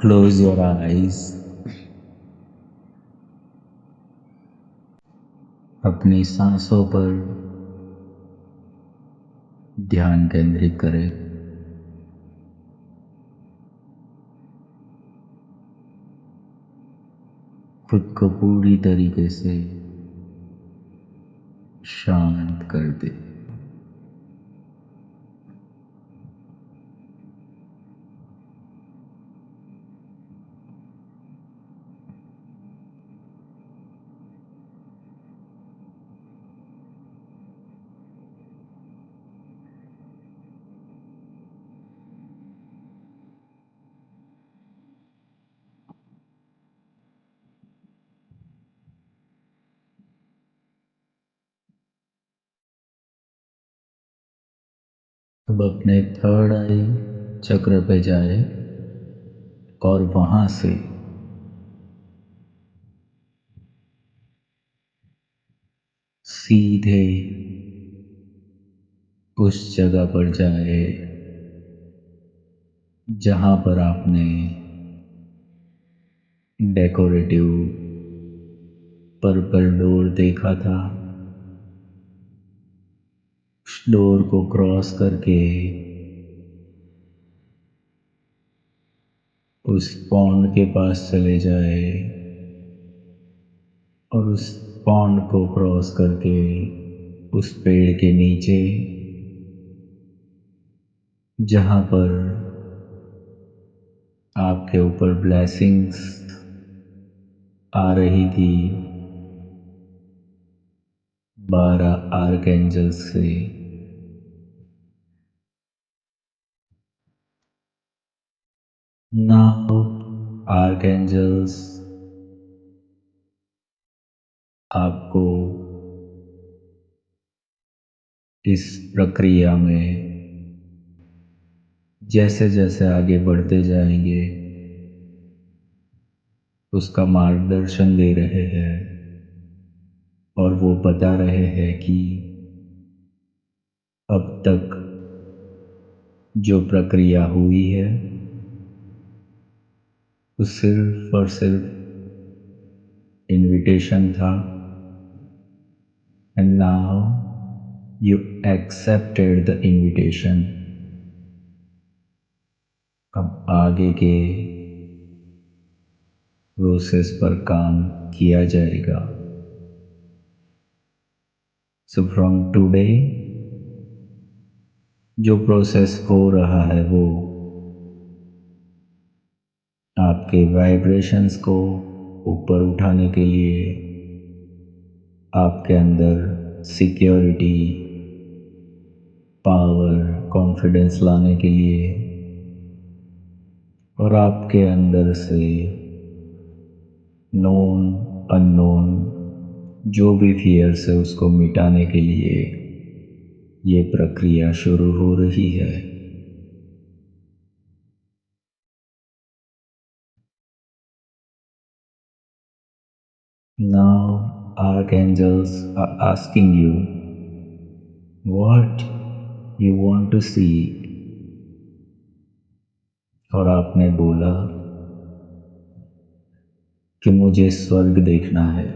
Close your eyes. अपनी सांसों पर ध्यान केंद्रित करें। खुद को पूरी तरीके से शांत कर दे। अब अपने थर्ड आई चक्र पे जाए और वहां से सीधे उस जगह पर जाए जहां पर आपने डेकोरेटिव पर्पल डोर देखा था। उस डोर को क्रॉस करके उस पॉन्ड के पास चले जाए और उस पॉन्ड को क्रॉस करके उस पेड़ के नीचे जहाँ पर आपके ऊपर ब्लेसिंग्स आ रही थी 12 आर्कएंजल्स से, नाउ आर्कएंजल्स आपको इस प्रक्रिया में जैसे जैसे आगे बढ़ते जाएंगे उसका मार्गदर्शन दे रहे हैं और वो बता रहे हैं कि अब तक जो प्रक्रिया हुई है वो सिर्फ और सिर्फ इनविटेशन था। And now you accepted the invitation. अब आगे के प्रोसेस पर काम किया जाएगा। सो फ्रॉम टुडे जो प्रोसेस हो रहा है वो आपके वाइब्रेशंस को ऊपर उठाने के लिए, आपके अंदर सिक्योरिटी, पावर, कॉन्फिडेंस लाने के लिए और आपके अंदर से नोन अननोन जो भी फियर्स है उसको मिटाने के लिए ये प्रक्रिया शुरू हो रही है। Now archangels are asking you what you want to see, और आपने बोला कि मुझे स्वर्ग देखना है।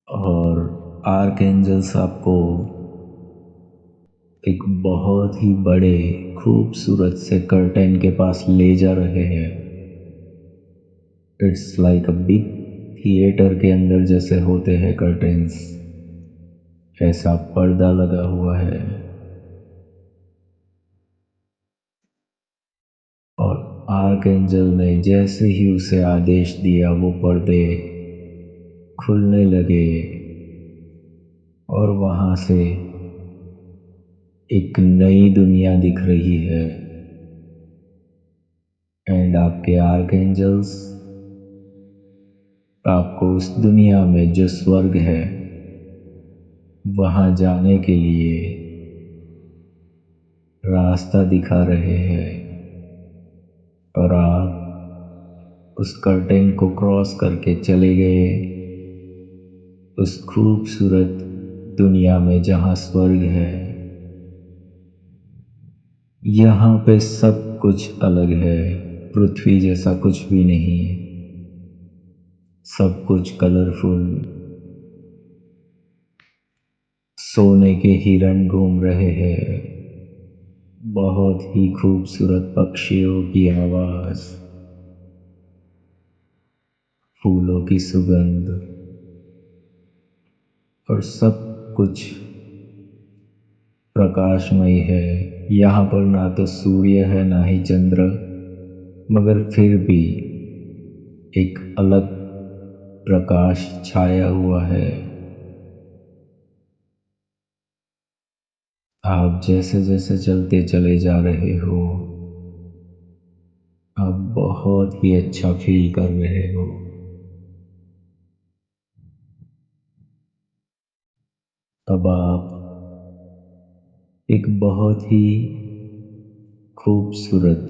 और आर्कएंजल्स आपको एक बहुत ही बड़े खूबसूरत से कर्टेन के पास ले जा रहे हैं। It's like a big theatre के अंदर जैसे होते हैं कर्टेन्स, ऐसा पर्दा लगा हुआ है और आर्कएंजल ने जैसे ही उसे आदेश दिया वो पर्दे खुलने लगे और वहां से एक नई दुनिया दिख रही है। एंड आपके आर्कएंजल्स आपको उस दुनिया में जो स्वर्ग है वहां जाने के लिए रास्ता दिखा रहे हैं और आप उस कर्टेन को क्रॉस करके चले गए उस खूबसूरत दुनिया में जहां स्वर्ग है। यहाँ पे सब कुछ अलग है। पृथ्वी जैसा कुछ भी नहीं। सब कुछ कलरफुल। सोने के हिरण घूम रहे हैं। बहुत ही खूबसूरत पक्षियों की आवाज। फूलों की सुगंध। और सब कुछ प्रकाशमय है। यहाँ पर ना तो सूर्य है ना ही चंद्र, मगर फिर भी एक अलग प्रकाश छाया हुआ है। आप जैसे जैसे चलते चले जा रहे हो, आप बहुत ही अच्छा फील कर रहे हो। अब आप एक बहुत ही खूबसूरत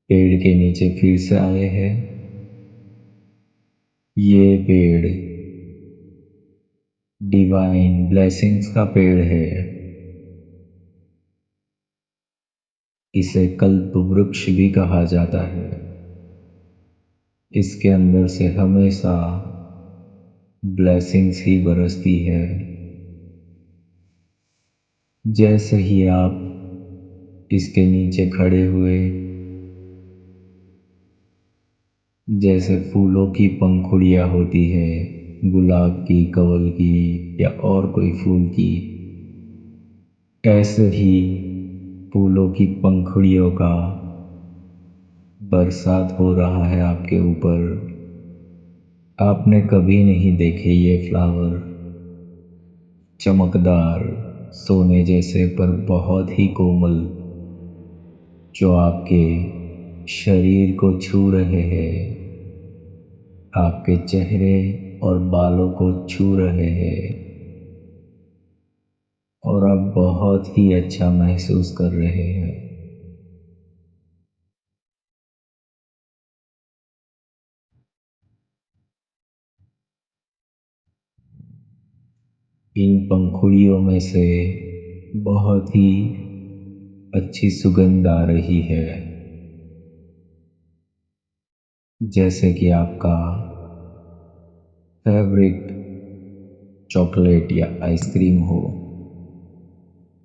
पेड़ के नीचे फिर से आए हैं। ये पेड़ डिवाइन ब्लेसिंग्स का पेड़ है। इसे कल्प वृक्ष भी कहा जाता है। इसके अंदर से हमेशा ब्लेसिंग्स ही बरसती है। जैसे ही आप इसके नीचे खड़े हुए, जैसे फूलों की पंखुड़ियाँ होती है, गुलाब की, कमल की या और कोई फूल की, ऐसे ही फूलों की पंखुड़ियों का बरसात हो रहा है आपके ऊपर। आपने कभी नहीं देखे ये फ्लावर, चमकदार, सोने जैसे पर बहुत ही कोमल, जो आपके शरीर को छू रहे हैं, आपके चेहरे और बालों को छू रहे हैं, और आप बहुत ही अच्छा महसूस कर रहे हैं। इन पंखुड़ियों में से बहुत ही अच्छी सुगंध आ रही है, जैसे कि आपका फेवरेट चॉकलेट या आइसक्रीम हो।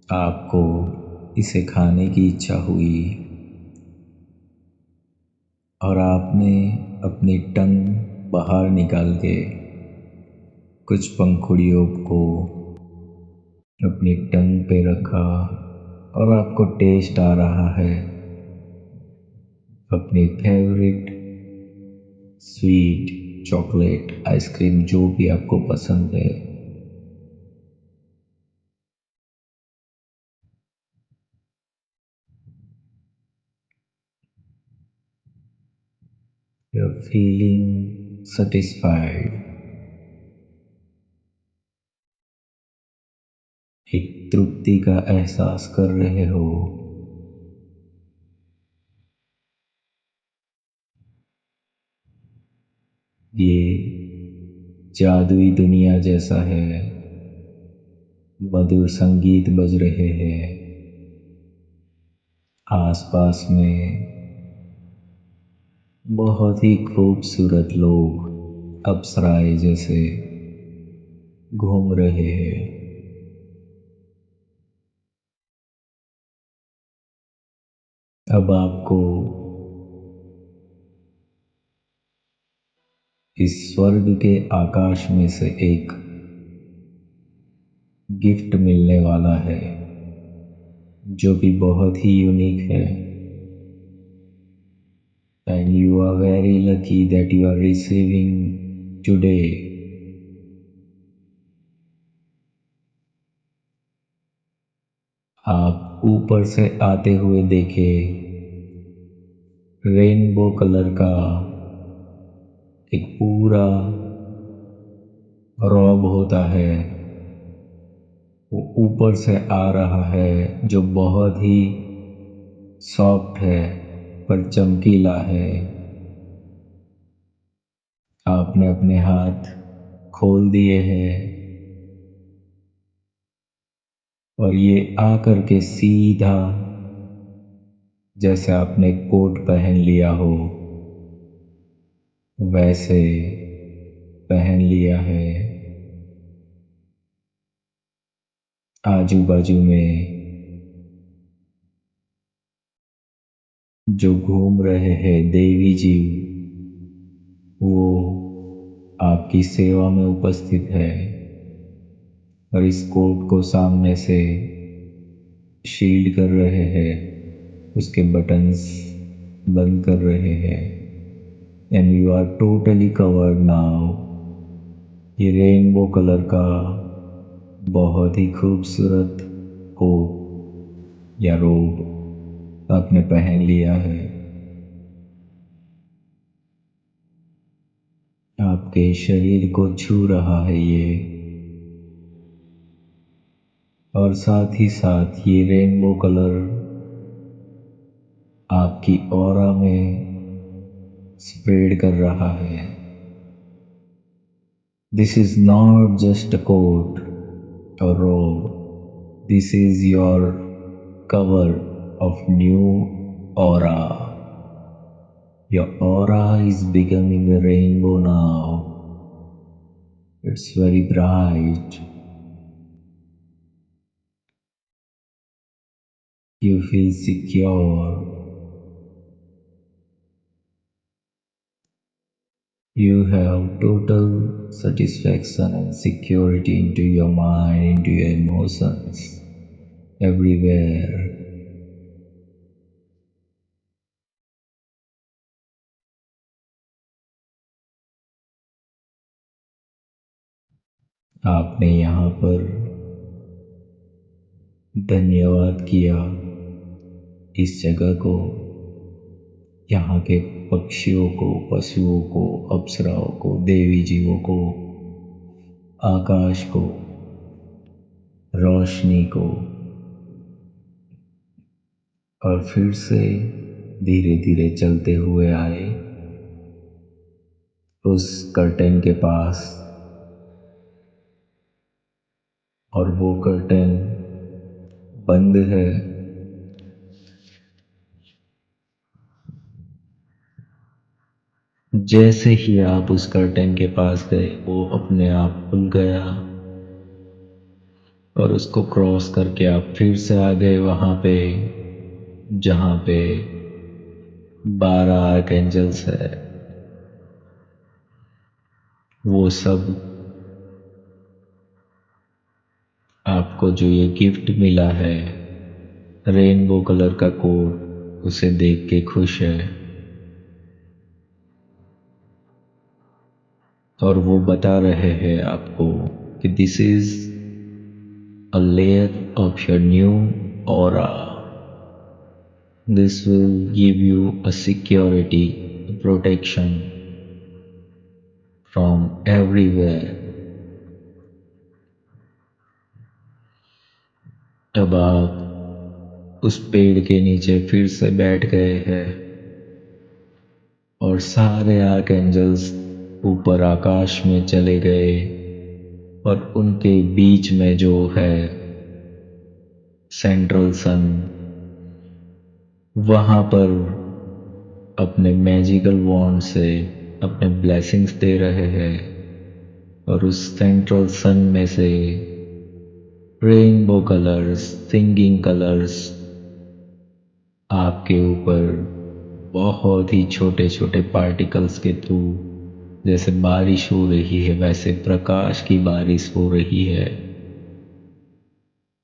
आपको इसे खाने की इच्छा हुई और आपने अपनी टंग बाहर निकाल के कुछ पंखुड़ियों को अपनी टंग पे रखा और आपको टेस्ट आ रहा है अपनी फेवरेट स्वीट चॉकलेट आइसक्रीम, जो भी आपको पसंद है। You're feeling satisfied। एक तृप्ति का एहसास कर रहे हो। ये जादुई दुनिया जैसा है। मधुर संगीत बज रहे हैं आसपास में। बहुत ही खूबसूरत लोग अप्सराएं जैसे घूम रहे हैं। अब आपको इस स्वर्ग के आकाश में से एक गिफ्ट मिलने वाला है, जो कि बहुत ही यूनिक है। And you are very lucky that you are receiving today. आप ऊपर से आते हुए देखे रेनबो कलर का एक पूरा रॉब होता है, वो ऊपर से आ रहा है, जो बहुत ही सॉफ्ट है पर चमकीला है। आपने अपने हाथ खोल दिए हैं और ये आकर के सीधा जैसे आपने कोट पहन लिया हो वैसे पहन लिया है। आजू बाजू में जो घूम रहे हैं देवी जी वो आपकी सेवा में उपस्थित है और इस कोट को सामने से शील्ड कर रहे हैं, उसके बटन्स बंद कर रहे हैं। And you are totally covered now. ये रेनबो कलर का बहुत ही खूबसूरत कोट या रोब आपने पहन लिया है। आपके शरीर को छू रहा है ये, और साथ ही साथ ये रेनबो कलर आपकी ऑरा में स्प्रेड कर रहा है। This is not just a coat or robe. This is your cover of new aura. Your aura is becoming a rainbow now. It's very bright. You feel secure. You have total satisfaction and security into your mind, into your emotions, everywhere. आपने यहाँ पर धन्यवाद किया इस जगह को, यहाँ के पक्षियों को, पशुओं को, अप्सराओं को, देवी जीवों को, आकाश को, रोशनी को, और फिर से धीरे धीरे चलते हुए आए उस कर्टेन के पास। और वो कर्टेन बंद है। जैसे ही आप उस कर्टेन के पास गए वो अपने आप खुल गया और उसको क्रॉस करके आप फिर से आ गए वहां पे जहां पे 12 आर्कएंजल्स है। वो सब आपको जो ये गिफ्ट मिला है रेनबो कलर का कोट उसे देख के खुश है और वो बता रहे हैं आपको कि this is a layer of your new aura. This will give you a security protection from everywhere. अब आप उस पेड़ के नीचे फिर से बैठ गए हैं और सारे आर्कएंजल्स ऊपर आकाश में चले गए और उनके बीच में जो है सेंट्रल सन वहां पर अपने मैजिकल वॉन्ड से अपने ब्लेसिंग्स दे रहे हैं और उस सेंट्रल सन में से रेनबो कलर्स, सिंगिंग कलर्स आपके ऊपर बहुत ही छोटे छोटे पार्टिकल्स के थ्रू जैसे बारिश हो रही है वैसे प्रकाश की बारिश हो रही है।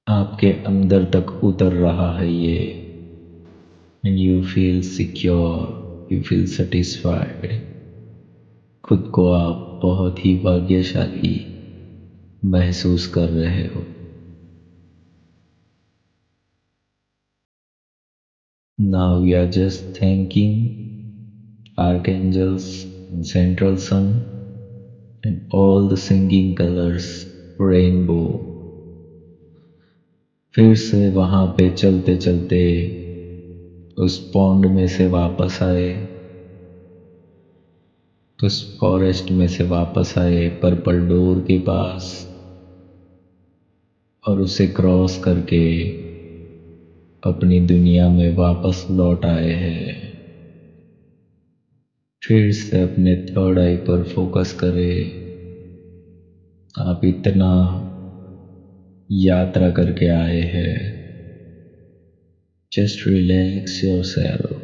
आपके अंदर तक उतर रहा है ये। And you feel secure, you feel satisfied. खुद को आप बहुत ही भाग्यशाली महसूस कर रहे हो। Now we are just thanking archangels and central sun and all the singing colors rainbow। फिर से वहां पे चलते चलते उस पॉन्ड में से वापस आए, उस फॉरेस्ट में से वापस आए पर्पल डोर के पास और उसे क्रॉस करके अपनी दुनिया में वापस लौट आए हैं। फिर से अपने थर्ड आई पर फोकस करें। आप इतना यात्रा करके आए हैं। Just relax yourself.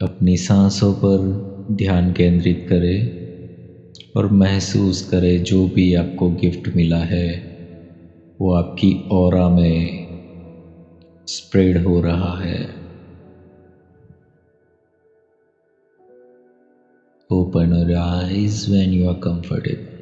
अपनी सांसों पर ध्यान केंद्रित करें और महसूस करें जो भी आपको गिफ्ट मिला है वो आपकी ऑरा में स्प्रेड हो रहा है। Open your eyes when you are comfortable.